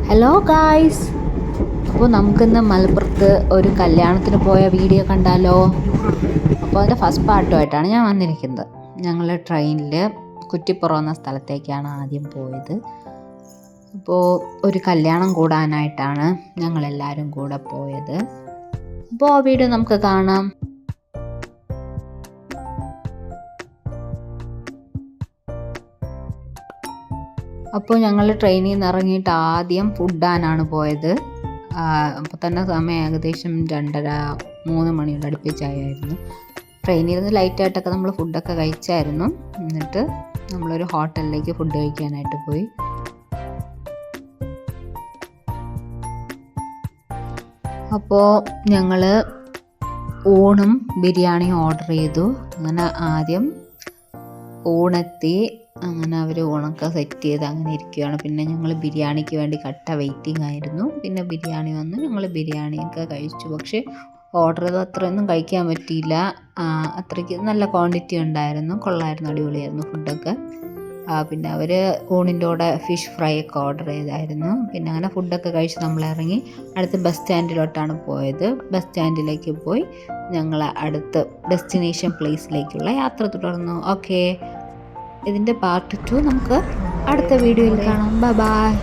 Hello guys, അപ്പോൾ നമുക്കിന്ന് മലപ്പുറത്ത് ഒരു കല്യാണത്തിന് പോയ വീഡിയോ കണ്ടാലോ? അപ്പോൾ അതിൻ്റെ ഫസ്റ്റ് പാർട്ടുമായിട്ടാണ് ഞാൻ വന്നിരിക്കുന്നത്. ഞങ്ങൾ ട്രെയിനിൽ കുറ്റിപ്പുറം എന്ന സ്ഥലത്തേക്കാണ് ആദ്യം പോയത്. അപ്പോൾ ഒരു കല്യാണം കൂടാനായിട്ടാണ് ഞങ്ങളെല്ലാവരും കൂടെ പോയത്. അപ്പോൾ ആ വീഡിയോ നമുക്ക് കാണാം. അപ്പോൾ ഞങ്ങൾ ട്രെയിനിൽ നിന്ന് ഇറങ്ങിയിട്ട് ആദ്യം ഫുഡാനാണ് പോയത്. അപ്പോൾ തന്നെ സമയം ഏകദേശം 2:30-3 മണിയുടെ അടുപ്പിച്ചായിരുന്നു. ട്രെയിനിൽ നിന്ന് ലൈറ്റായിട്ടൊക്കെ നമ്മൾ ഫുഡൊക്കെ കഴിച്ചായിരുന്നു. എന്നിട്ട് നമ്മളൊരു ഹോട്ടലിലേക്ക് ഫുഡ് കഴിക്കാനായിട്ട് പോയി. അപ്പോൾ ഞങ്ങൾ ഊണും ബിരിയാണിയും ഓർഡർ ചെയ്തു. അങ്ങനെ ആദ്യം ഊണെത്തി. അങ്ങനെ അവർ ഊണൊക്കെ സെറ്റ് ചെയ്ത് അങ്ങനെ ഇരിക്കുകയാണ്. പിന്നെ ഞങ്ങൾ ബിരിയാണിക്ക് വേണ്ടി കട്ട വെയിറ്റിംഗ് ആയിരുന്നു. പിന്നെ ബിരിയാണി വന്നു, ഞങ്ങൾ ബിരിയാണിയൊക്കെ കഴിച്ചു. പക്ഷേ ഓർഡർ ചെയ്ത് അത്രയൊന്നും കഴിക്കാൻ പറ്റിയില്ല. അത്രയ്ക്ക് നല്ല ക്വാണ്ടിറ്റി ഉണ്ടായിരുന്നു, കൊള്ളായിരുന്നു, അടിപൊളിയായിരുന്നു ഫുഡൊക്കെ. പിന്നെ അവർ ഊണിൻ്റെ കൂടെ ഫിഷ് ഫ്രൈ ഒക്കെ ഓർഡർ ചെയ്തായിരുന്നു. പിന്നെ അങ്ങനെ ഫുഡൊക്കെ കഴിച്ച് നമ്മൾ ഇറങ്ങി അടുത്ത് ബസ് സ്റ്റാൻഡിലോട്ടാണ് പോയത്. ബസ് സ്റ്റാൻഡിലേക്ക് പോയി ഞങ്ങൾ അടുത്ത് ഡെസ്റ്റിനേഷൻ പ്ലേസിലേക്കുള്ള യാത്ര തുടർന്നു. ഓക്കെ, ഇതിൻ്റെ പാർട്ട് 2 നമുക്ക് അടുത്ത വീഡിയോയിൽ കാണാം. Bye bye.